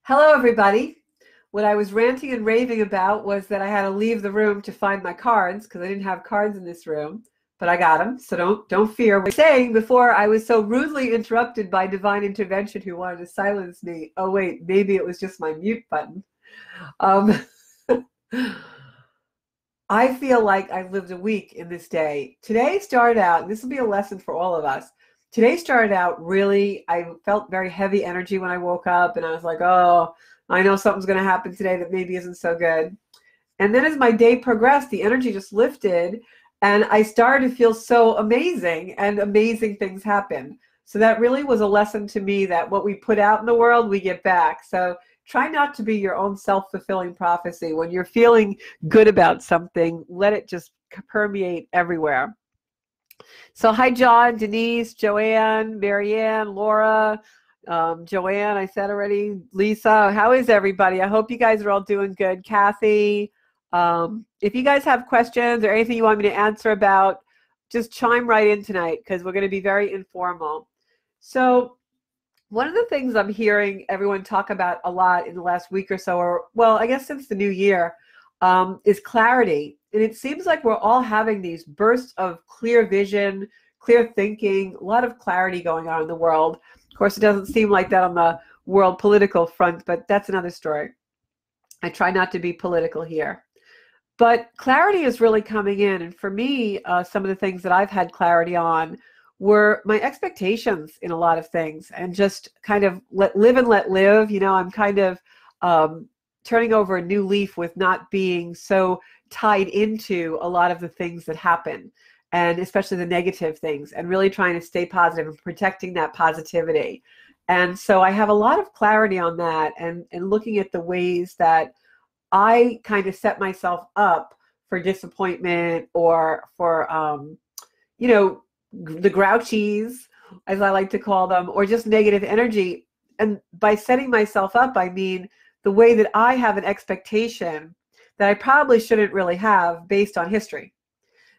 Hello, everybody. What I was ranting and raving about was that I had to leave the room to find my cards because I didn't have cards in this room, but I got them. So don't fear. What I was saying before, I was so rudely interrupted by divine intervention who wanted to silence me. Oh wait, maybe it was just my mute button. Um, I feel like I've lived a week in this day. Today started out, and this will be a lesson for all of us. Today started out really, I felt very heavy energy when I woke up, and I was like, oh, I know something's going to happen today that maybe isn't so good. And then as my day progressed, the energy just lifted, and I started to feel so amazing, and amazing things happen. So that really was a lesson to me that what we put out in the world, we get back. So try not to be your own self-fulfilling prophecy. When you're feeling good about something, let it just permeate everywhere. So hi, John, Denise, Joanne, Marianne, Laura, Joanne, I said already, Lisa. How is everybody? I hope you guys are all doing good. Kathy, if you guys have questions or anything you want me to answer about, just chime right in tonight because we're going to be very informal. So one of the things I'm hearing everyone talk about a lot in the last week or so, or well, I guess since the new year, is clarity. And it seems like we're all having these bursts of clear vision, clear thinking, a lot of clarity going on in the world. Of course, it doesn't seem like that on the world political front, but that's another story. I try not to be political here. But clarity is really coming in. And for me, some of the things that I've had clarity on were my expectations in a lot of things and just kind of live and let live. You know, I'm kind of turning over a new leaf with not being so tied into a lot of the things that happen, and especially the negative things, and really trying to stay positive and protecting that positivity. And so I have a lot of clarity on that, and looking at the ways that I kind of set myself up for disappointment or for, you know, the grouchies, as I like to call them, or just negative energy. And by setting myself up, I mean the way that I have an expectation that I probably shouldn't really have based on history.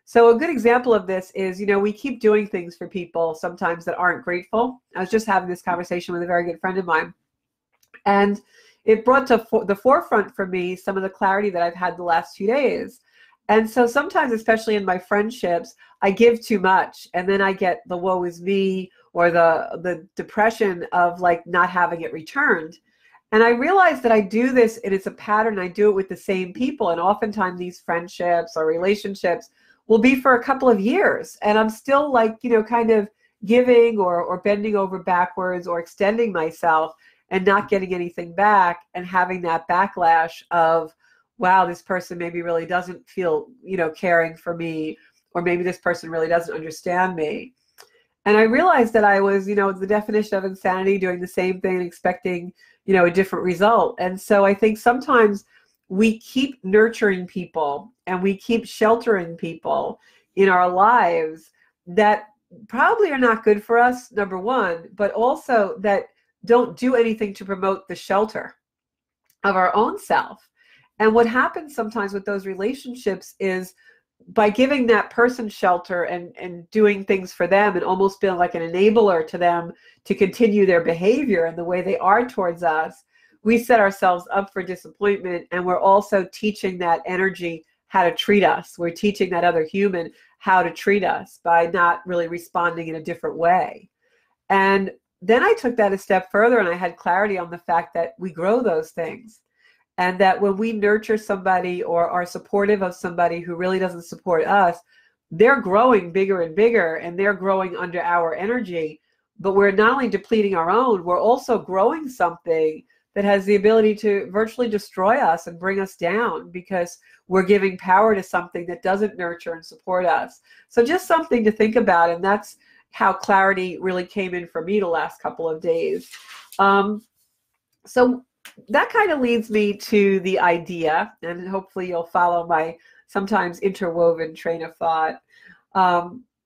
So a good example of this is, you know, we keep doing things for people sometimes that aren't grateful. I was just having this conversation with a very good friend of mine, and it brought to the forefront for me some of the clarity that I've had the last few days. And so sometimes, especially in my friendships, I give too much, and then I get the woe is me or the depression of like not having it returned. And I realize that I do this, and it's a pattern. I do it with the same people, and oftentimes these friendships or relationships will be for a couple of years, and I'm still like, you know, kind of giving or bending over backwards or extending myself and not getting anything back, and having that backlash of, wow, this person maybe really doesn't feel, you know, caring for me, or maybe this person really doesn't understand me. And I realized that I was, you know, the definition of insanity, doing the same thing, expecting, you know, a different result. And so I think sometimes we keep nurturing people and we keep sheltering people in our lives that probably are not good for us, number one, but also that don't do anything to promote the shelter of our own self. And what happens sometimes with those relationships is, by giving that person shelter and doing things for them and almost being like an enabler to them to continue their behavior and the way they are towards us, we set ourselves up for disappointment. And we're also teaching that energy how to treat us. We're teaching that other human how to treat us by not really responding in a different way. And then I took that a step further, and I had clarity on the fact that we grow those things. And that when we nurture somebody or are supportive of somebody who really doesn't support us, they're growing bigger and bigger, and they're growing under our energy. But we're not only depleting our own, we're also growing something that has the ability to virtually destroy us and bring us down, because we're giving power to something that doesn't nurture and support us. So just something to think about. And that's how clarity really came in for me the last couple of days. So that kind of leads me to the idea, and hopefully you'll follow my sometimes interwoven train of thought,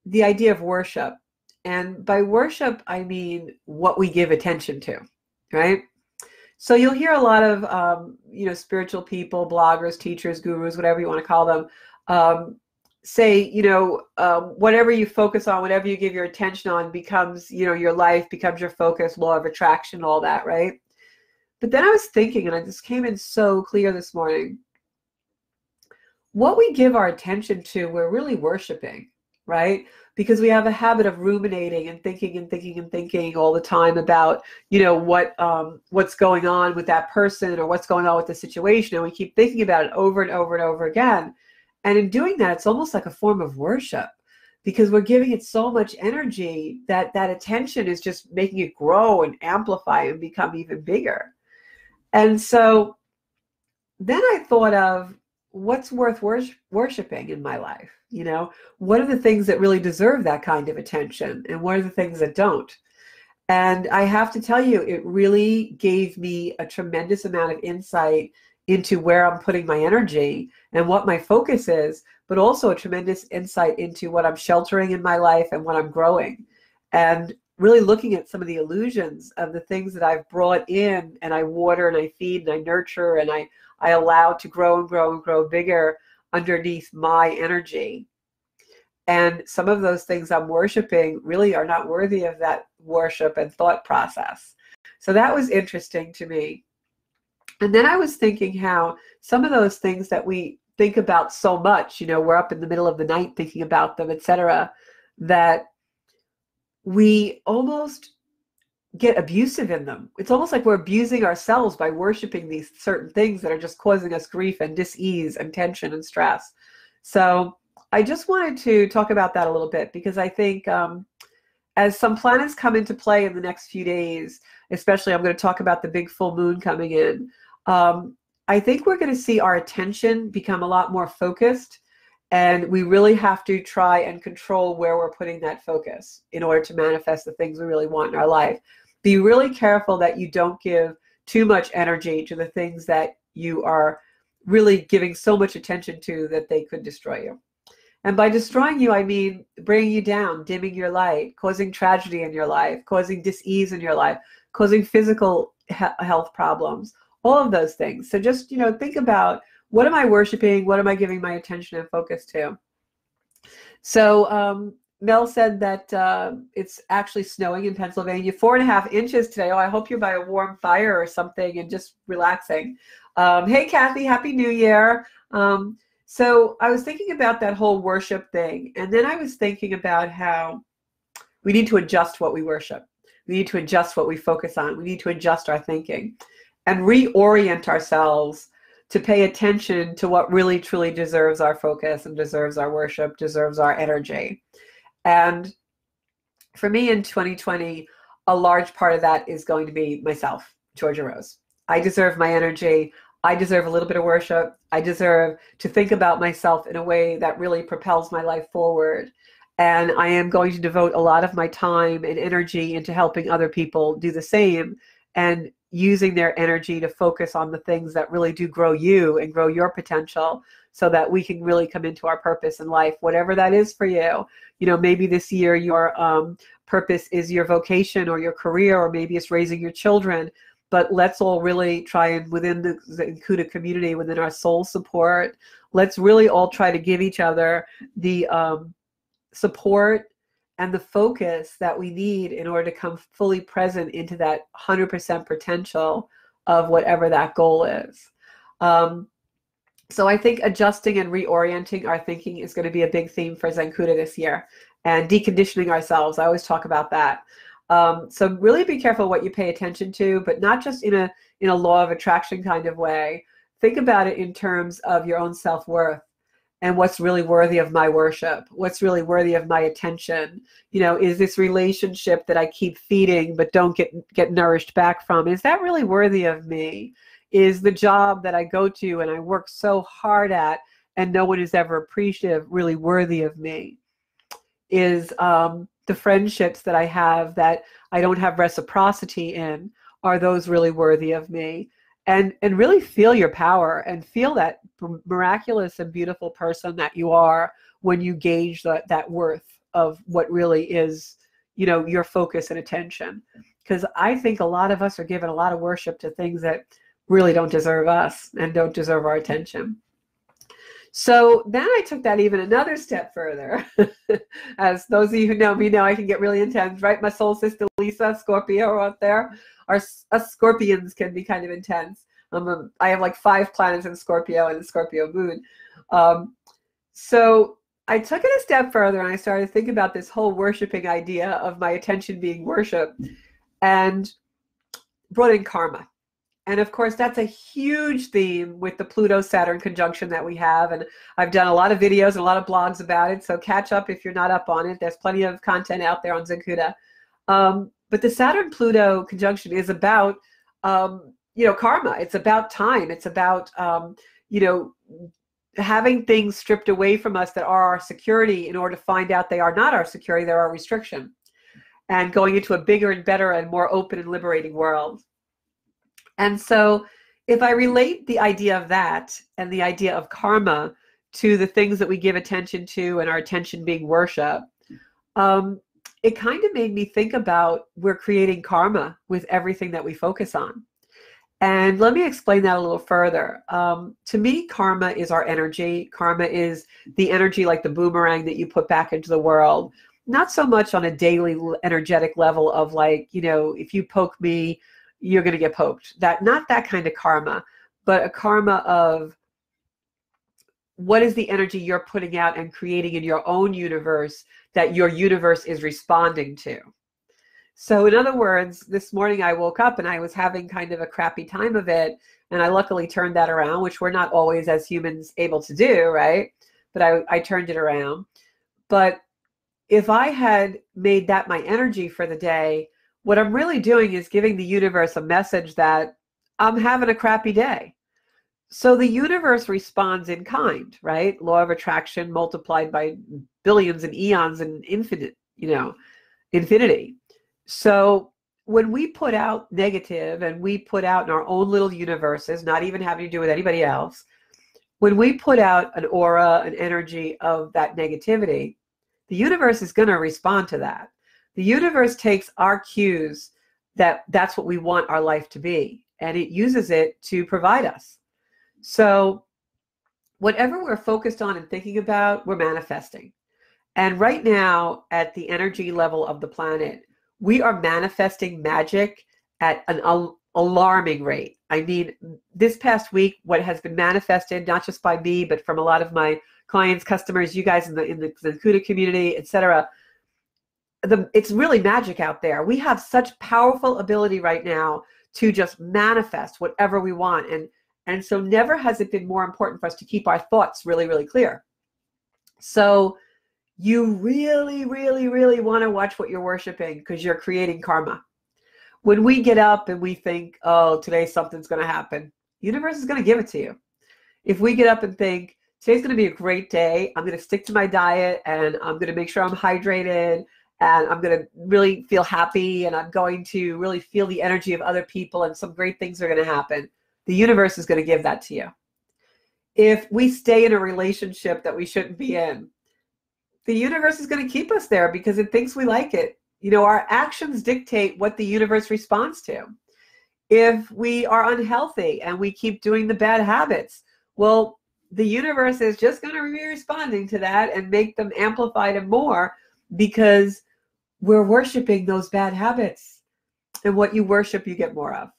the idea of worship. And by worship, I mean what we give attention to, right? So you'll hear a lot of, you know, spiritual people, bloggers, teachers, gurus, whatever you want to call them, say, you know, whatever you focus on, whatever you give your attention on becomes, you know, your life, becomes your focus, law of attraction, all that, right? But then I was thinking, and I just came in so clear this morning, what we give our attention to, we're really worshiping, right? Because we have a habit of ruminating and thinking and thinking and thinking all the time about, what's going on with that person or what's going on with the situation. And we keep thinking about it over and over and over again. And in doing that, it's almost like a form of worship, because we're giving it so much energy that that attention is just making it grow and amplify and become even bigger. And so then I thought of what's worth worshiping in my life. What are the things that really deserve that kind of attention, and what are the things that don't? And I have to tell you, it really gave me a tremendous amount of insight into where I'm putting my energy and what my focus is, but also a tremendous insight into what I'm sheltering in my life and what I'm growing. And really looking at some of the illusions of the things that I've brought in, and I water and I feed and I nurture and I allow to grow and grow and grow bigger underneath my energy. And some of those things I'm worshiping really are not worthy of that worship and thought process. So that was interesting to me. And then I was thinking how some of those things that we think about so much, we're up in the middle of the night thinking about them, etc., that we almost get abusive in them. It's almost like we're abusing ourselves by worshiping these certain things that are just causing us grief and dis-ease and tension and stress. So I just wanted to talk about that a little bit, because I think as some planets come into play in the next few days, especially I'm going to talk about the big full moon coming in, I think we're going to see our attention become a lot more focused, and we really have to try and control where we're putting that focus in order to manifest the things we really want in our life. Be really careful that you don't give too much energy to the things that you are really giving so much attention to that they could destroy you. And by destroying you, I mean bringing you down, dimming your light, causing tragedy in your life, causing dis-ease in your life, causing physical health problems, all of those things. So just, think about, what am I worshiping? What am I giving my attention and focus to? So Mel said that it's actually snowing in Pennsylvania, 4.5 inches today. Oh, I hope you're by a warm fire or something and just relaxing. Hey, Kathy, Happy New Year. So I was thinking about that whole worship thing. And then I was thinking about how we need to adjust what we worship. We need to adjust what we focus on. We need to adjust our thinking and reorient ourselves to pay attention to what really truly deserves our focus and deserves our worship, deserves our energy. And for me in 2020, a large part of that is going to be myself, Georgia Rose. I deserve my energy. I deserve a little bit of worship. I deserve to think about myself in a way that really propels my life forward. And I am going to devote a lot of my time and energy into helping other people do the same, and using their energy to focus on the things that really do grow you and grow your potential, so that we can really come into our purpose in life, whatever that is for you. Maybe this year your purpose is your vocation or your career, or maybe it's raising your children. But let's all really try, and within the Zancuda community, within our soul support, let's really all try to give each other the support and the focus that we need in order to come fully present into that 100% potential of whatever that goal is. So I think adjusting and reorienting our thinking is going to be a big theme for Zancuda this year, and deconditioning ourselves. I always talk about that. So really be careful what you pay attention to, but not just in a law of attraction kind of way. Think about it in terms of your own self-worth. And what's really worthy of my worship? What's really worthy of my attention? Is this relationship that I keep feeding but don't get nourished back from, is that really worthy of me? Is the job that I go to and I work so hard at and no one is ever appreciative really worthy of me? Is the friendships that I have that I don't have reciprocity in, are those really worthy of me? And really feel your power and feel that miraculous and beautiful person that you are when you gauge that worth of what really is, your focus and attention. Because I think a lot of us are giving a lot of worship to things that really don't deserve us and don't deserve our attention. So then I took that even another step further. As those of you who know me know, I can get really intense, right? My soul sister Lisa, Scorpio out there. Us Scorpions can be kind of intense. I have like 5 planets in Scorpio and the Scorpio moon. So I took it a step further and I started to think about this whole worshiping idea of my attention being worship, and brought in karma. And of course, that's a huge theme with the Pluto-Saturn conjunction that we have. And I've done a lot of videos and a lot of blogs about it. So catch up if you're not up on it. There's plenty of content out there on Zenkuda. But the Saturn-Pluto conjunction is about, karma. It's about time. It's about, having things stripped away from us that are our security in order to find out they are not our security, they're our restriction. And going into a bigger and better and more open and liberating world. And so if I relate the idea of that and the idea of karma to the things that we give attention to and our attention being worship, it kind of made me think about we're creating karma with everything that we focus on. And let me explain that a little further. To me, karma is our energy. Karma is the energy like the boomerang that you put back into the world. Not so much on a daily energetic level of like, if you poke me, you're going to get poked. Not that kind of karma, but a karma of what is the energy you're putting out and creating in your own universe that your universe is responding to. So in other words, this morning I woke up and I was having kind of a crappy time of it. And I luckily turned that around, which we're not always as humans able to do, right? But I turned it around. But if I had made that my energy for the day, what I'm really doing is giving the universe a message that I'm having a crappy day. So the universe responds in kind, right? Law of attraction multiplied by billions and eons and infinity. So when we put out negative and we put out in our own little universes, not even having to do with anybody else, when we put out an aura, an energy of that negativity, the universe is going to respond to that. The universe takes our cues that's what we want our life to be, and it uses it to provide us. So whatever we're focused on and thinking about, we're manifesting. And right now, at the energy level of the planet, we are manifesting magic at an alarming rate. I mean, this past week, what has been manifested, not just by me, but from a lot of my clients, customers, you guys in the Zenkuda community, etc., it's really magic out there. We have such powerful ability right now to just manifest whatever we want. And so never has it been more important for us to keep our thoughts really, really clear. So you really, really, really want to watch what you're worshiping, because you're creating karma. When we get up and we think, oh, today something's going to happen, the universe is going to give it to you. If we get up and think, today's going to be a great day, I'm going to stick to my diet and I'm going to make sure I'm hydrated, and I'm going to really feel happy, and I'm going to really feel the energy of other people, and some great things are going to happen, the universe is going to give that to you. If we stay in a relationship that we shouldn't be in, the universe is going to keep us there because it thinks we like it. Our actions dictate what the universe responds to. If we are unhealthy and we keep doing the bad habits, well, the universe is just going to be responding to that and make them amplified and more, because we're worshiping those bad habits. And what you worship, you get more of,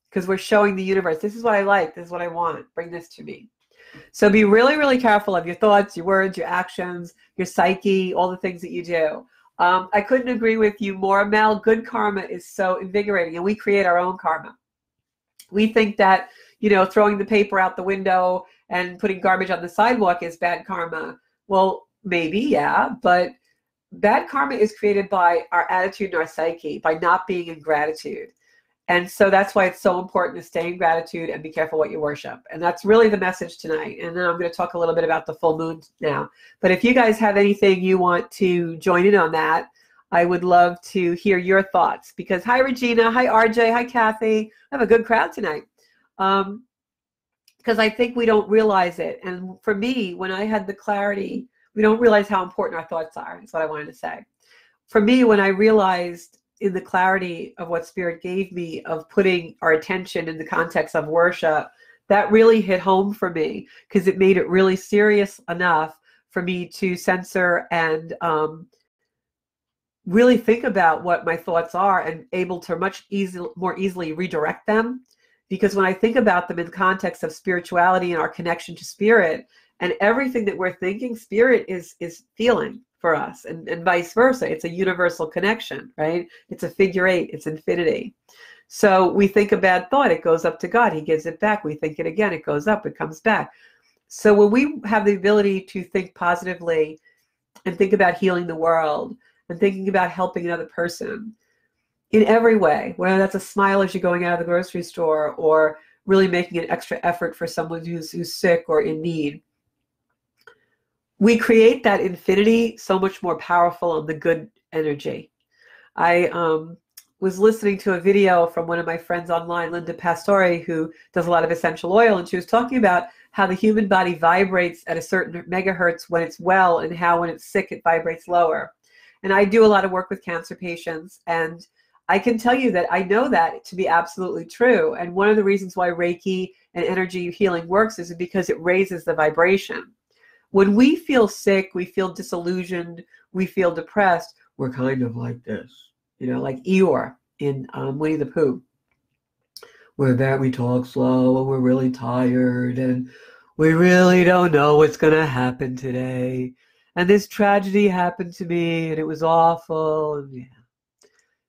because we're showing the universe, this is what I like, this is what I want, bring this to me. So be really, really careful of your thoughts, your words, your actions, your psyche, all the things that you do. I couldn't agree with you more, Mel. Good karma is so invigorating, and we create our own karma. We think that, throwing the paper out the window and putting garbage on the sidewalk is bad karma. Well, maybe, yeah, but bad karma is created by our attitude and our psyche, by not being in gratitude. And so that's why it's so important to stay in gratitude and be careful what you worship. And that's really the message tonight. And then I'm going to talk a little bit about the full moon now. But if you guys have anything you want to join in on that, I would love to hear your thoughts. Because hi, Regina. Hi, RJ. Hi, Kathy. I have a good crowd tonight. Because I think we don't realize it. And for me, when I had the clarity, we don't realize how important our thoughts are. That's what I wanted to say. For me, when I realized in the clarity of what Spirit gave me of putting our attention in the context of worship, that really hit home for me because it made it really serious enough for me to censor and really think about what my thoughts are and able to more easily redirect them. Because when I think about them in the context of spirituality and our connection to spirit and everything that we're thinking, spirit is feeling for us, and vice versa. It's a universal connection, right? It's a figure eight, it's infinity. So we think a bad thought, it goes up to God, he gives it back. We think it again, it goes up, it comes back. So when we have the ability to think positively and think about healing the world and thinking about helping another person in every way, whether that's a smile as you're going out of the grocery store or really making an extra effort for someone who's sick or in need, we create that infinity so much more powerful on the good energy. I was listening to a video from one of my friends online, Linda Pastore, who does a lot of essential oil, and she was talking about how the human body vibrates at a certain megahertz when it's well, and how when it's sick it vibrates lower. And I do a lot of work with cancer patients, and I can tell you that I know that to be absolutely true. And one of the reasons why Reiki and energy healing works is because it raises the vibration. When we feel sick, we feel disillusioned, we feel depressed, we're kind of like this, you know, like Eeyore in Winnie the Pooh. We talk slow and we're really tired and we really don't know what's going to happen today. And this tragedy happened to me and it was awful. And yeah.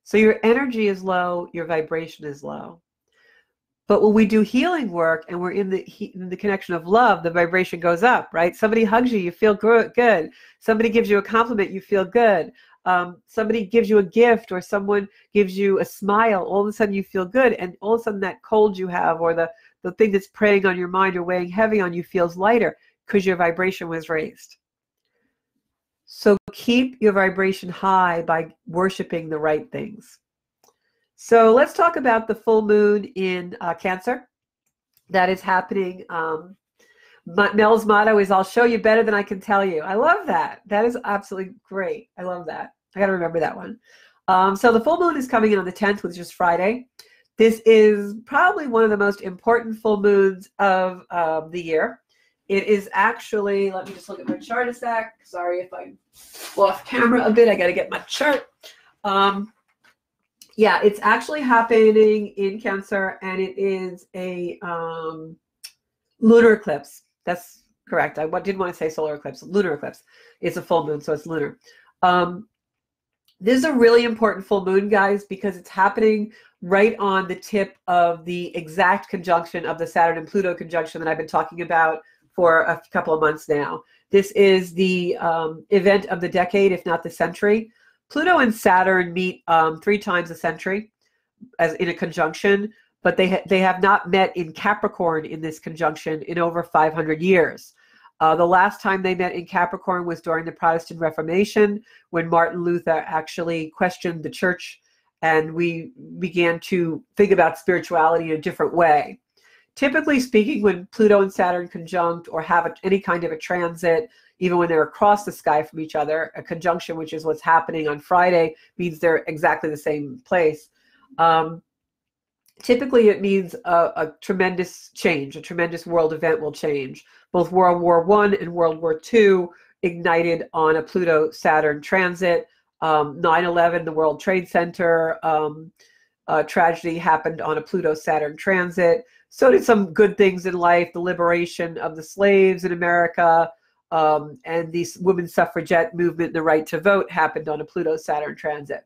So your energy is low, your vibration is low. But when we do healing work and we're in the connection of love, the vibration goes up, right? Somebody hugs you, you feel good. Somebody gives you a compliment, you feel good. Somebody gives you a gift or someone gives you a smile, all of a sudden you feel good. And all of a sudden that cold you have or the thing that's preying on your mind or weighing heavy on you feels lighter because your vibration was raised. So keep your vibration high by worshiping the right things. So let's talk about the full moon in Cancer. That is happening. Mel's motto is, I'll show you better than I can tell you. I love that. That is absolutely great. I love that. I got to remember that one. So the full moon is coming in on the 10th, which is Friday. This is probably one of the most important full moons of the year. It is actually, let me just look at my chart a sec. Sorry if I'm off camera a bit. I got to get my chart. Yeah, it's actually happening in Cancer, and it is a lunar eclipse. That's correct. I didn't want to say solar eclipse. Lunar eclipse. It's a full moon, so it's lunar. This is a really important full moon, guys, because it's happening right on the tip of the exact conjunction of the Saturn and Pluto conjunction that I've been talking about for a couple of months now. This is the event of the decade, if not the century. Pluto and Saturn meet 3 times a century as in a conjunction, but they have not met in Capricorn in this conjunction in over 500 years. The last time they met in Capricorn was during the Protestant Reformation, when Martin Luther actually questioned the church and we began to think about spirituality in a different way. Typically speaking, when Pluto and Saturn conjunct or have any kind of a transit, even when they're across the sky from each other, a conjunction, which is what's happening on Friday, means they're exactly the same place. Typically, it means a tremendous change, a tremendous world event will change. Both World War I and World War II ignited on a Pluto-Saturn transit. 9/11, the World Trade Center tragedy happened on a Pluto-Saturn transit. So did some good things in life, the liberation of the slaves in America, and the women's suffragette movement, the right to vote, happened on a Pluto-Saturn transit.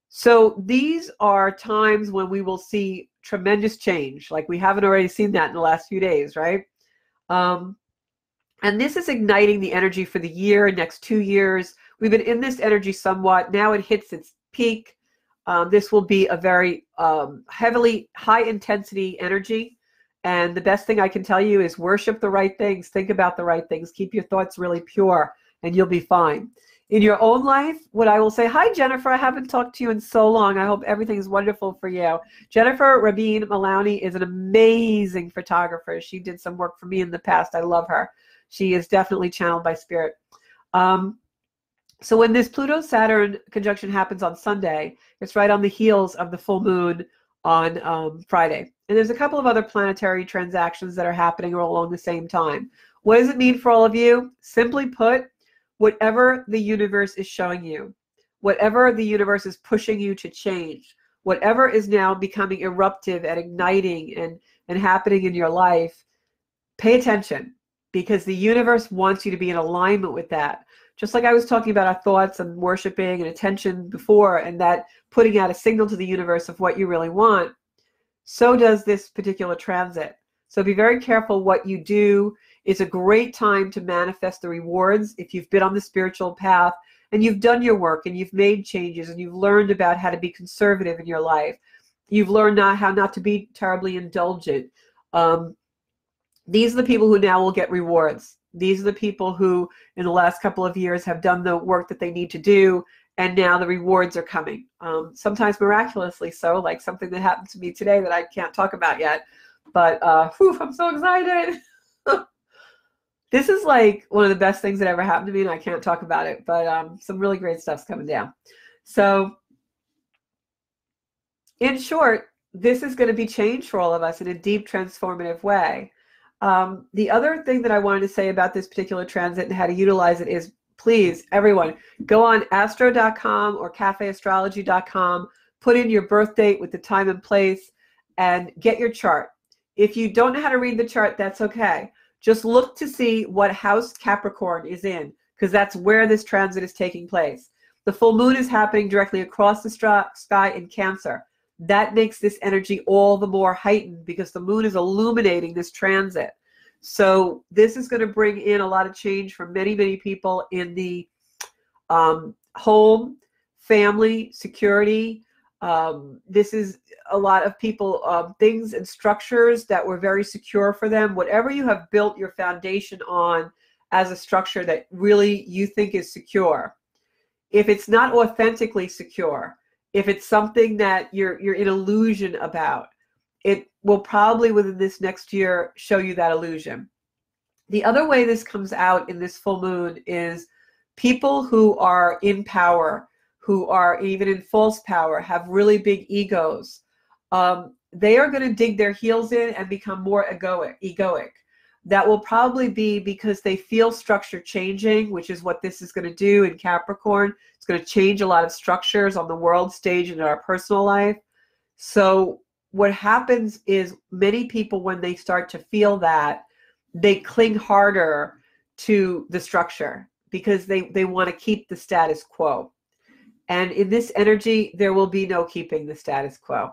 So these are times when we will see tremendous change, like we haven't already seen that in the last few days, right? And this is igniting the energy for the year, next 2 years. We've been in this energy somewhat. Now it hits its peak. This will be a very heavily high-intensity energy. And the best thing I can tell you is worship the right things, think about the right things, keep your thoughts really pure, and you'll be fine. In your own life, what I will say, hi, Jennifer, I haven't talked to you in so long. I hope everything is wonderful for you. Jennifer Rabin Maloney is an amazing photographer. She did some work for me in the past. I love her. She is definitely channeled by spirit. So when this Pluto-Saturn conjunction happens on Sunday, it's right on the heels of the full moon on Friday. And there's a couple of other planetary transactions that are happening all along the same time. What does it mean for all of you? Simply put, whatever the universe is showing you, whatever the universe is pushing you to change, whatever is now becoming eruptive and igniting and happening in your life, pay attention, because the universe wants you to be in alignment with that. Just like I was talking about our thoughts and worshiping and attention before, and that putting out a signal to the universe of what you really want, so does this particular transit. So be very careful what you do. It's a great time to manifest the rewards if you've been on the spiritual path and you've done your work and you've made changes and you've learned about how to be conservative in your life. You've learned how not to be terribly indulgent. These are the people who now will get rewards. These are the people who in the last couple of years have done the work that they need to do, and now the rewards are coming. Sometimes miraculously so, like something that happened to me today that I can't talk about yet. But whew, I'm so excited. This is like one of the best things that ever happened to me, and I can't talk about it, but some really great stuff's coming down. So in short, this is going to be change for all of us in a deep transformative way. The other thing that I wanted to say about this particular transit and how to utilize it is, please, everyone, go on astro.com or cafeastrology.com, put in your birth date with the time and place, and get your chart. If you don't know how to read the chart, that's okay. Just look to see what house Capricorn is in, because that's where this transit is taking place. The full moon is happening directly across the sky in Cancer. That makes this energy all the more heightened because the moon is illuminating this transit. So this is going to bring in a lot of change for many, many people in the home, family, security. This is a lot of people, things and structures that were very secure for them. Whatever you have built your foundation on as a structure that really you think is secure, if it's not authentically secure, if it's something that you're in illusion about, it will probably within this next year show you that illusion. The other way this comes out in this full moon is people who are in power, who are even in false power, have really big egos. They are going to dig their heels in and become more egoic. That will probably be because they feel structure changing, which is what this is going to do in Capricorn. It's going to change a lot of structures on the world stage and in our personal life. So what happens is many people, when they start to feel that, they cling harder to the structure because they want to keep the status quo. And in this energy, there will be no keeping the status quo.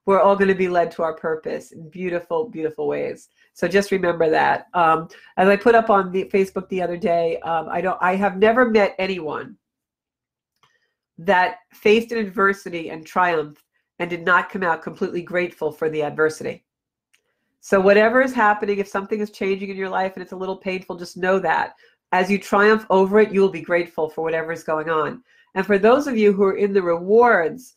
We're all going to be led to our purpose in beautiful, beautiful ways. So just remember that. As I put up on the Facebook the other day, I have never met anyone that faced an adversity and triumphed and did not come out completely grateful for the adversity. So whatever is happening, if something is changing in your life and it's a little painful, just know that as you triumph over it, you will be grateful for whatever is going on. And for those of you who are in the rewards,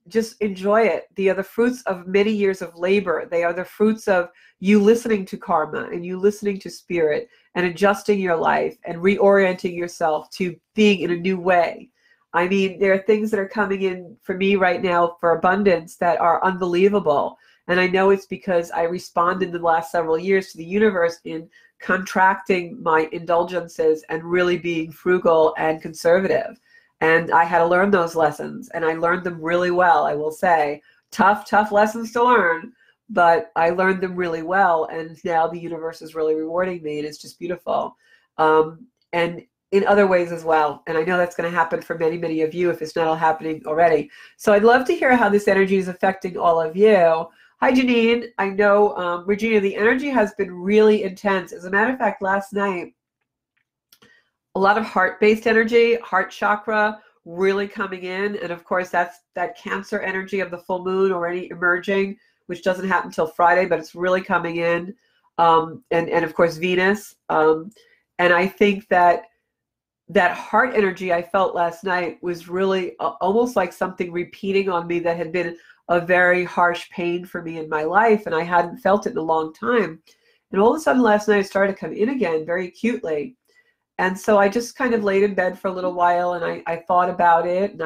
just enjoy it. They are the fruits of many years of labor. They are the fruits of you listening to karma and you listening to spirit and adjusting your life and reorienting yourself to being in a new way. I mean, there are things that are coming in for me right now for abundance that are unbelievable. And I know it's because I responded in the last several years to the universe in contracting my indulgences and really being frugal and conservative. And I had to learn those lessons, and I learned them really well, I will say. Tough, tough lessons to learn, but I learned them really well, and now the universe is really rewarding me, and it's just beautiful. And in other ways as well. And I know that's going to happen for many, many of you if it's not all happening already. So I'd love to hear how this energy is affecting all of you. Hi, Janine. I know, Regina, the energy has been really intense. As a matter of fact, last night, a lot of heart-based energy, heart chakra really coming in. And of course, that's that Cancer energy of the full moon already emerging, which doesn't happen until Friday, but it's really coming in. And of course, Venus. And I think that heart energy I felt last night was really almost like something repeating on me that had been a very harsh pain for me in my life. And I hadn't felt it in a long time. And all of a sudden last night, it started to come in again very acutely. And so I just kind of laid in bed for a little while and I thought about it, and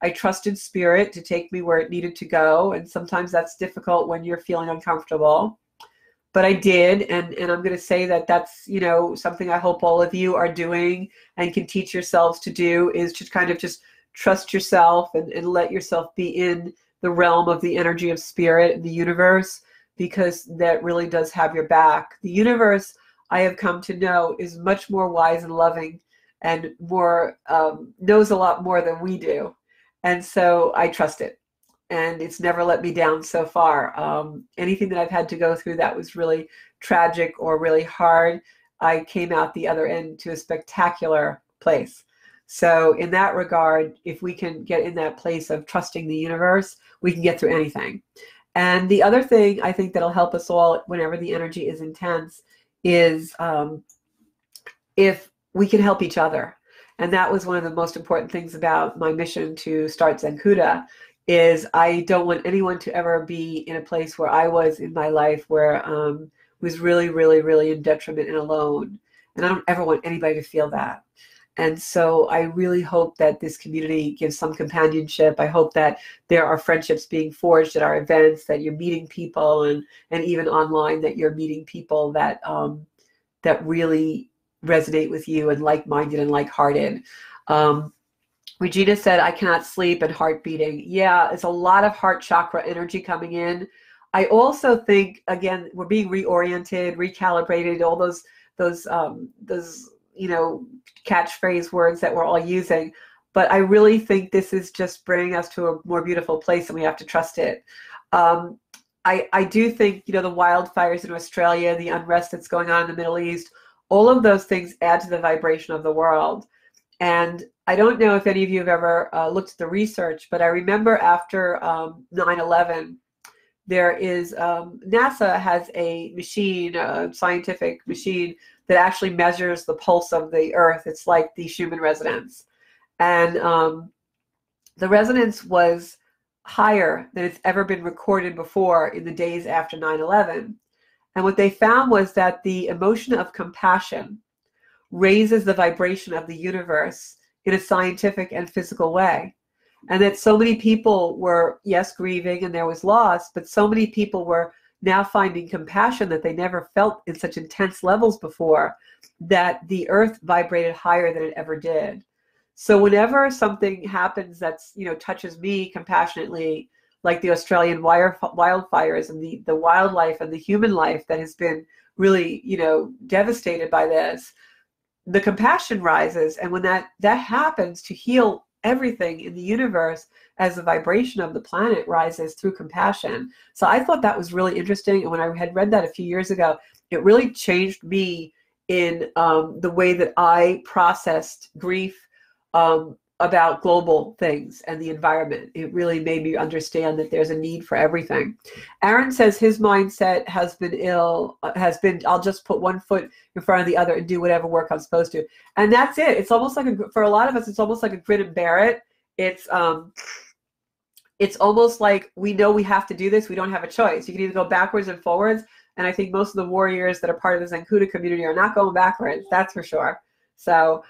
I trusted spirit to take me where it needed to go. And sometimes that's difficult when you're feeling uncomfortable. But I did, and I'm going to say that that's, you know, something I hope all of you are doing and can teach yourselves to do, is just kind of just trust yourself and let yourself be in the realm of the energy of spirit and the universe, because that really does have your back. The universe, I have come to know, is much more wise and loving and more knows a lot more than we do. And so I trust it. And it's never let me down so far. Anything that I've had to go through that was really tragic or really hard, I came out the other end to a spectacular place. So in that regard, if we can get in that place of trusting the universe, we can get through anything. And the other thing I think that'll help us all whenever the energy is intense is if we can help each other. And that was one of the most important things about my mission to start Zencuda, is I don't want anyone to ever be in a place where I was in my life, where was really, really, really in detriment and alone. And I don't ever want anybody to feel that. And so I really hope that this community gives some companionship. I hope that there are friendships being forged at our events, that you're meeting people, and even online, that you're meeting people that that really resonate with you and like-minded and like-hearted. Regina said, I cannot sleep and heart beating. Yeah, it's a lot of heart chakra energy coming in. I also think, again, we're being reoriented, recalibrated, all those you know, catchphrase words that we're all using. But I really think this is just bringing us to a more beautiful place, and we have to trust it. I do think, you know, the wildfires in Australia, the unrest that's going on in the Middle East, all of those things add to the vibration of the world. And I don't know if any of you have ever looked at the research, but I remember after 9/11, there is, NASA has a machine, a scientific machine that actually measures the pulse of the earth. It's like the Schumann resonance. And the resonance was higher than it's ever been recorded before in the days after 9/11. And what they found was that the emotion of compassion raises the vibration of the universe in a scientific and physical way. And that so many people were, yes, grieving and there was loss, but so many people were now finding compassion that they never felt in such intense levels before, that the earth vibrated higher than it ever did. So whenever something happens that's, you know, touches me compassionately, like the Australian wildfires and the wildlife and the human life that has been really, you know, devastated by this, the compassion rises. And when that happens, to heal everything in the universe, as the vibration of the planet rises through compassion. So I thought that was really interesting. And when I had read that a few years ago, it really changed me in the way that I processed grief about global things and the environment. It really made me understand that there's a need for everything. Aaron says his mindset has been, I'll just put one foot in front of the other and do whatever work I'm supposed to. And that's it. It's almost like, for a lot of us, it's almost like a grit and bear it. It's almost like we know we have to do this. We don't have a choice. You can either go backwards and forwards. And I think most of the warriors that are part of the Zencuda community are not going backwards. That's for sure. So,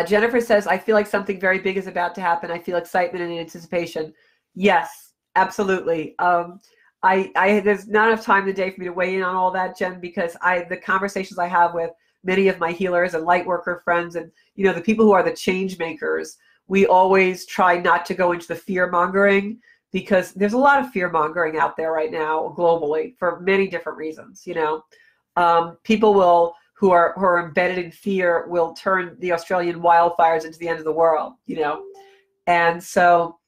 Jennifer says, I feel like something very big is about to happen. I feel excitement and anticipation. Yes, absolutely. There's not enough time today for me to weigh in on all that, Jen, because the conversations I have with many of my healers and light worker friends, and, you know, the people who are the change makers, we always try not to go into the fear mongering, because there's a lot of fear mongering out there right now globally for many different reasons. You know, people who are embedded in fear will turn the Australian wildfires into the end of the world, you know. And so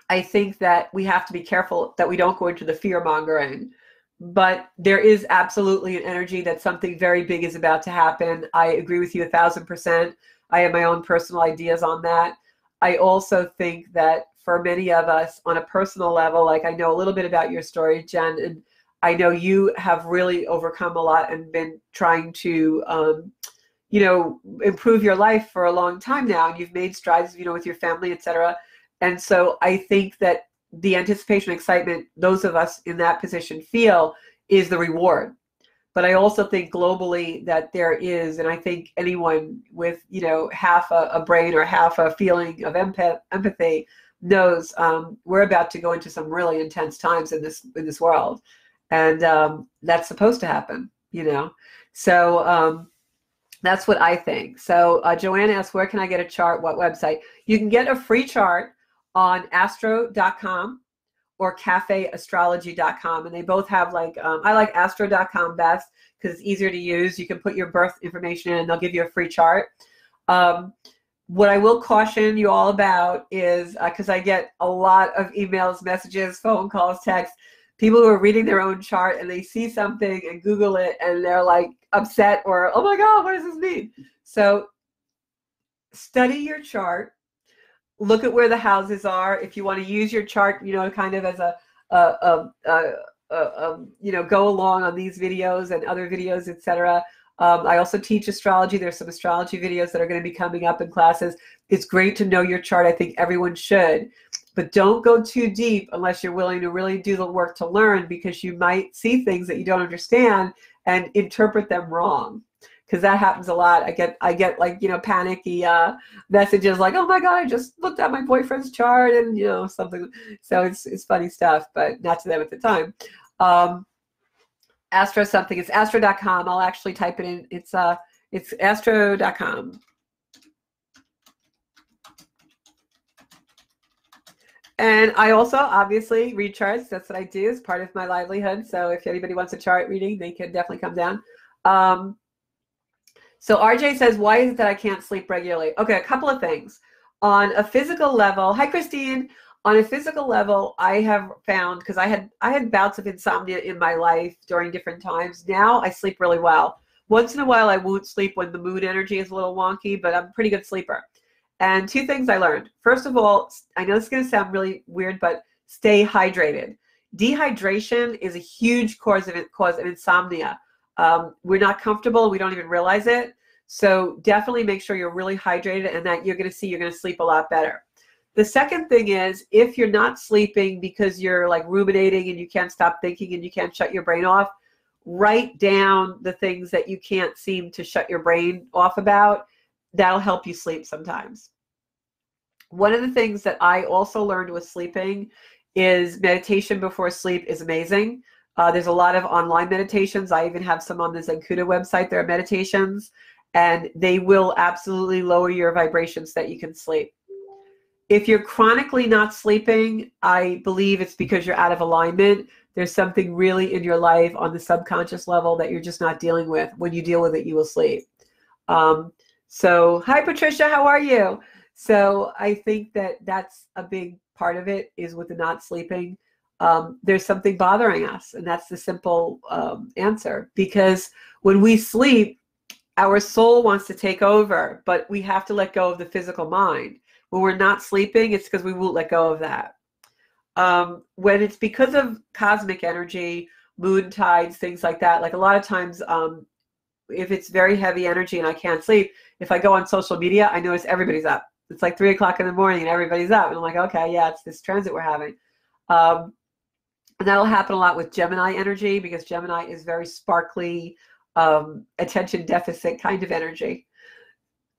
I think that we have to be careful that we don't go into the fear mongering. But there is absolutely an energy that something very big is about to happen. I agree with you 1,000%. I have my own personal ideas on that. I also think that for many of us on a personal level, like I know a little bit about your story, Jen, and I know you have really overcome a lot and been trying to, you know, improve your life for a long time now, and you've made strides, you know, with your family, etc. And so I think that the anticipation, excitement, those of us in that position feel is the reward, But I also think globally that there is, and I think anyone with, you know, half a brain or half a feeling of empathy knows we're about to go into some really intense times in this world, and that's supposed to happen, you know. So that's what I think. So Joanna asks, where can I get a chart? What website? You can get a free chart on astro.com or cafeastrology.com, and they both have like I like astro.com best because it's easier to use. You can put your birth information in and they'll give you a free chart. What I will caution you all about is because I get a lot of emails, messages, phone calls, texts, people who are reading their own chart and they see something and Google it and they're like upset or, oh my God, what does this mean? So study your chart. Look at where the houses are. If you want to use your chart, you know, kind of as you know, go along on these videos and other videos, etc. I also teach astrology. There's some astrology videos that are going to be coming up in classes. It's great to know your chart. I think everyone should, but don't go too deep unless you're willing to really do the work to learn, because you might see things that you don't understand and interpret them wrong. Because that happens a lot. I get like, you know, panicky messages like, oh my God, I just looked at my boyfriend's chart and, you know, something. So it's funny stuff, but not to them at the time. Astro something, it's astro.com. I'll actually type it in. It's astro.com. And I also obviously read charts. That's what I do as part of my livelihood. So if anybody wants a chart reading, they can definitely come down. So RJ says, why is it that I can't sleep regularly? Okay, a couple of things. On a physical level, hi Christine. On a physical level, I have found, because I had bouts of insomnia in my life during different times. Now I sleep really well. Once in a while I won't sleep when the mood energy is a little wonky, but I'm a pretty good sleeper. And two things I learned. First of all, I know this is going to sound really weird, but stay hydrated. Dehydration is a huge cause of insomnia. We're not comfortable. We don't even realize it. So definitely make sure you're really hydrated, and that you're going to sleep a lot better. The second thing is, if you're not sleeping because you're like ruminating and you can't stop thinking and you can't shut your brain off, write down the things that you can't seem to shut your brain off about. That'll help you sleep sometimes. One of the things that I also learned with sleeping is meditation before sleep is amazing. There's a lot of online meditations. I even have some on the Zenkuda website. There are meditations, and they will absolutely lower your vibrations so that you can sleep. If you're chronically not sleeping, I believe it's because you're out of alignment. There's something really in your life on the subconscious level that you're just not dealing with. When you deal with it, you will sleep. So hi, Patricia, how are you? So I think that that's a big part of it, is with the not sleeping. There's something bothering us, and that's the simple answer. Because when we sleep, our soul wants to take over, but we have to let go of the physical mind. When we're not sleeping, it's because we won't let go of that. When it's because of cosmic energy, moon tides, things like that, like a lot of times, if it's very heavy energy and I can't sleep, if I go on social media, I notice everybody's up. It's like 3 o'clock in the morning and everybody's up. And I'm like, okay, yeah, it's this transit we're having. And that'll happen a lot with Gemini energy, because Gemini is very sparkly, attention deficit kind of energy.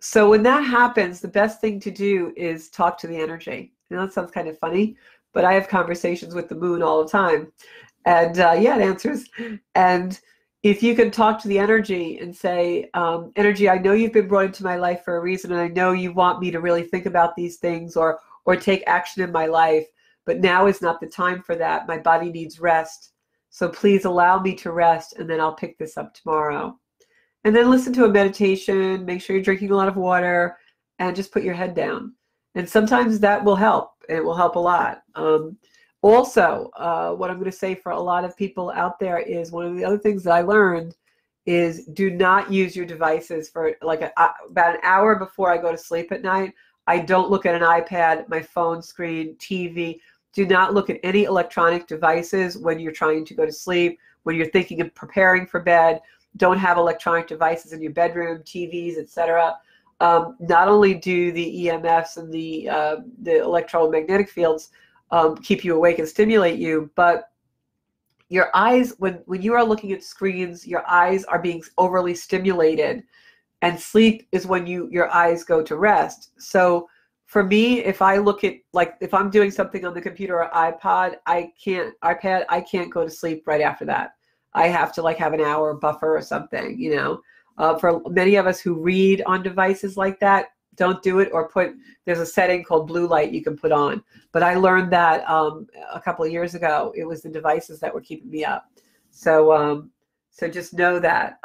So when that happens, the best thing to do is talk to the energy. I know that sounds kind of funny, but I have conversations with the moon all the time. And yeah, it answers. And if you can talk to the energy and say, energy, I know you've been brought into my life for a reason, and I know you want me to really think about these things or take action in my life, but now is not the time for that. My body needs rest. So please allow me to rest, and then I'll pick this up tomorrow. And then listen to a meditation, make sure you're drinking a lot of water, and just put your head down. And sometimes that will help. It will help a lot. Also, what I'm going to say for a lot of people out there is, one of the other things that I learned is, do not use your devices for like about an hour before I go to sleep at night. I don't look at an iPad, my phone screen, TV. Do not look at any electronic devices when you're trying to go to sleep, when you're thinking of preparing for bed. Don't have electronic devices in your bedroom, TVs, etc. Not only do the EMFs and the electromagnetic fields keep you awake and stimulate you, but your eyes, when you are looking at screens, your eyes are being overly stimulated, and sleep is when your eyes go to rest. So for me, if I look at, like, if I'm doing something on the computer or iPad, I can't go to sleep right after that. I have to like have an hour buffer or something, you know. For many of us who read on devices like that, don't do it, or there's a setting called blue light you can put on. But I learned that a couple of years ago. It was the devices that were keeping me up. So just know that.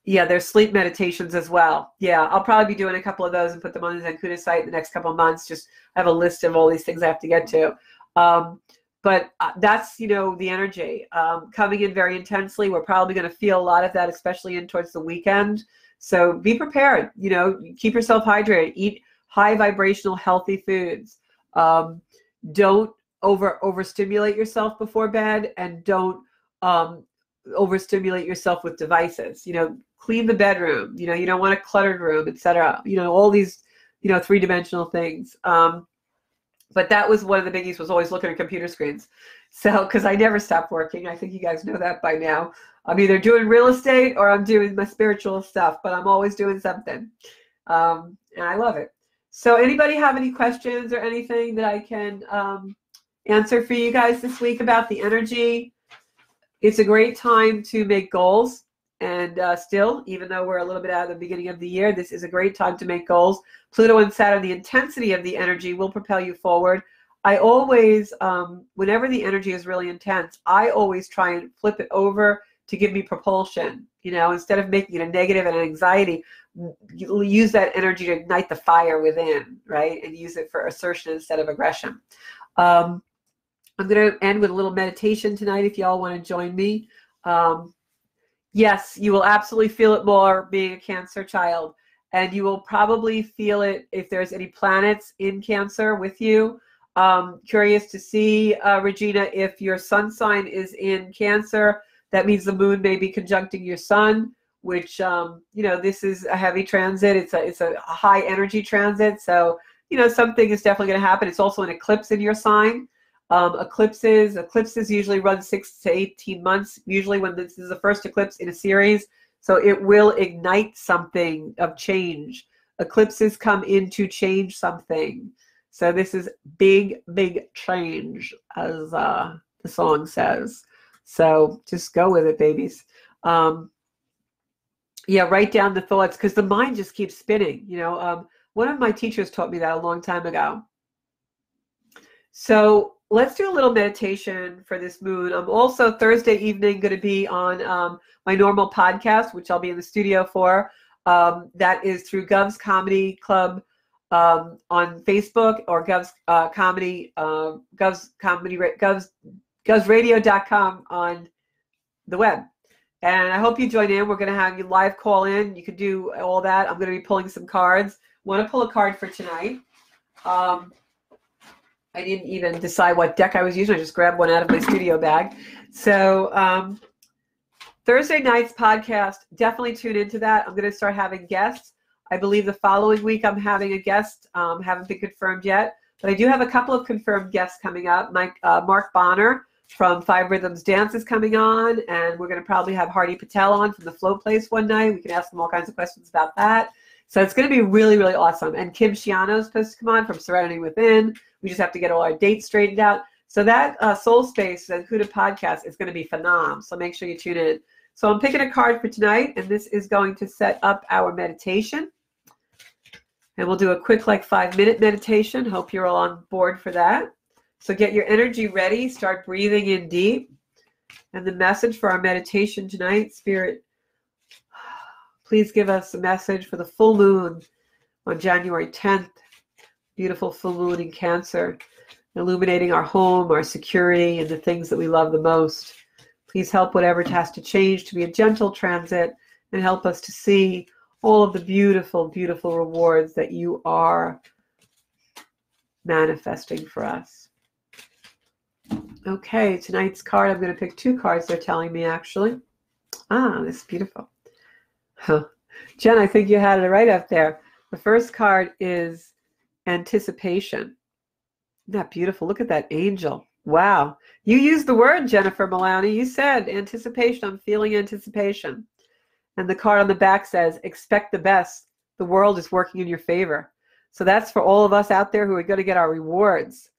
Yeah, there's sleep meditations as well. Yeah, I'll probably be doing a couple of those and put them on the Zen Kuda site in the next couple of months. Just I have a list of all these things I have to get to. But that's, you know, the energy coming in very intensely. We're probably going to feel a lot of that, especially in towards the weekend. So be prepared, you know, keep yourself hydrated, eat high vibrational, healthy foods. Don't overstimulate yourself before bed, and don't overstimulate yourself with devices. You know, clean the bedroom. You know, you don't want a cluttered room, etc. You know, all these, you know, three-dimensional things. But that was one of the biggies, was always looking at computer screens. So, because I never stopped working. I think you guys know that by now. I'm either doing real estate or I'm doing my spiritual stuff, but I'm always doing something. And I love it. So anybody have any questions or anything that I can answer for you guys this week about the energy? It's a great time to make goals. And still, even though we're a little bit out of the beginning of the year, this is a great time to make goals. Pluto and Saturn, the intensity of the energy will propel you forward. I always, whenever the energy is really intense, I always try and flip it over to give me propulsion. You know, instead of making it a negative and an anxiety, you use that energy to ignite the fire within, right? And use it for assertion instead of aggression. I'm going to end with a little meditation tonight if y'all want to join me. Yes, you will absolutely feel it more being a Cancer child. And you will probably feel it if there's any planets in Cancer with you. Curious to see, Regina, if your sun sign is in Cancer, that means the moon may be conjuncting your sun, which, you know, this is a heavy transit. It's a high energy transit. So, you know, something is definitely going to happen. It's also an eclipse in your sign. Eclipses usually run 6 to 18 months, usually when this is the first eclipse in a series. So it will ignite something of change. Eclipses come in to change something. So this is big, big change, as the song says. So just go with it, babies. Yeah, write down the thoughts, because the mind just keeps spinning. You know, one of my teachers taught me that a long time ago. So let's do a little meditation for this moon. I'm also Thursday evening going to be on my normal podcast, which I'll be in the studio for. That is through Gov's Comedy Club on Facebook, or Gov's Comedy, GovsRadio.com on the web. And I hope you join in. We're going to have you live call in. You can do all that. I'm going to be pulling some cards. Want to pull a card for tonight. I didn't even decide what deck I was using. I just grabbed one out of my studio bag. So Thursday night's podcast, definitely tune into that. I'm going to start having guests. I believe the following week I'm having a guest. Haven't been confirmed yet. But I do have a couple of confirmed guests coming up. Mark Bonner from 5 Rhythms Dance is coming on. And we're going to probably have Hardy Patel on from the Flow Place one night. We can ask them all kinds of questions about that. So it's going to be really, really awesome. And Kim Shiano is supposed to come on from Serenity Within. We just have to get all our dates straightened out. So that Soul Space and Huda podcast is going to be phenomenal. So make sure you tune in. So I'm picking a card for tonight, and this is going to set up our meditation. And we'll do a quick, like, 5-minute meditation. Hope you're all on board for that. So get your energy ready. Start breathing in deep. And the message for our meditation tonight, Spirit, please give us a message for the full moon on January 10th. Beautiful full moon in Cancer, illuminating our home, our security, and the things that we love the most. Please help whatever has to change to be a gentle transit, and help us to see all of the beautiful, beautiful rewards that you are manifesting for us. Okay, tonight's card, I'm going to pick 2 cards, they're telling me, actually. This is beautiful. Huh. Jen, I think you had it right up there. The first card is Anticipation. Isn't that beautiful? Look at that angel. Wow. You used the word, Jennifer Maloney. You said anticipation. I'm feeling anticipation. And the card on the back says, expect the best. The world is working in your favor. So that's for all of us out there who are going to get our rewards.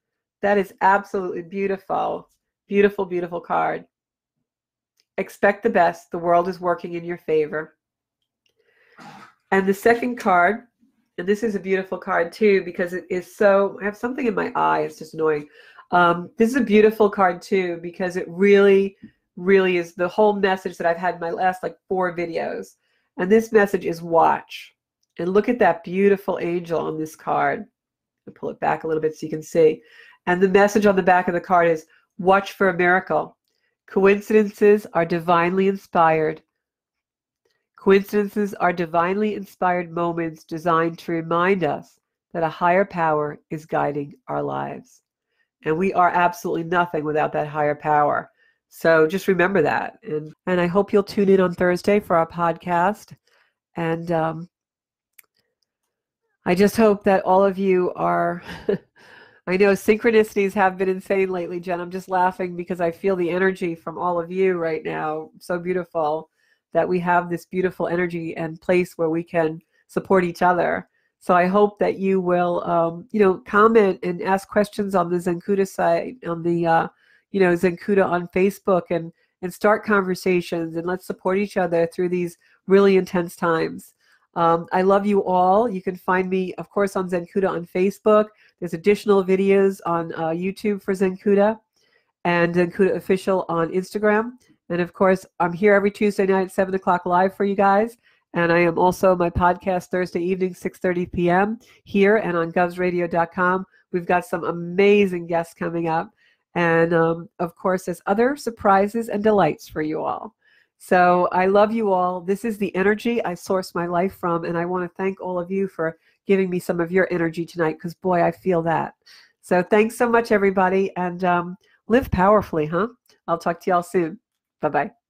That is absolutely beautiful. Beautiful, beautiful card. Expect the best. The world is working in your favor. And the second card, and this is a beautiful card too, because it is so, I have something in my eye. It's just annoying. This is a beautiful card too, because it really, really is the whole message that I've had in my last like 4 videos. And this message is watch. And look at that beautiful angel on this card. I'll pull it back a little bit so you can see. And the message on the back of the card is watch for a miracle. Coincidences are divinely inspired. Coincidences are divinely inspired moments designed to remind us that a higher power is guiding our lives. And we are absolutely nothing without that higher power. So just remember that. And I hope you'll tune in on Thursday for our podcast. And I just hope that all of you are, I know synchronicities have been insane lately, Jen. I'm just laughing because I feel the energy from all of you right now. So beautiful that we have this beautiful energy and place where we can support each other. So I hope that you will, comment and ask questions on the Zencuda site, on the, Zencuda on Facebook, and start conversations, and let's support each other through these really intense times. I love you all. You can find me, of course, on Zencuda on Facebook. There's additional videos on YouTube for Zencuda, and Zencuda Official on Instagram. And of course, I'm here every Tuesday night at 7 o'clock live for you guys. And I am also my podcast Thursday evening, 6:30 p.m. here and on govsradio.com. We've got some amazing guests coming up. And of course, there's other surprises and delights for you all. So I love you all. This is the energy I source my life from. And I want to thank all of you for giving me some of your energy tonight, because boy, I feel that. So thanks so much, everybody. And live powerfully, huh? I'll talk to y'all soon. Bye-bye.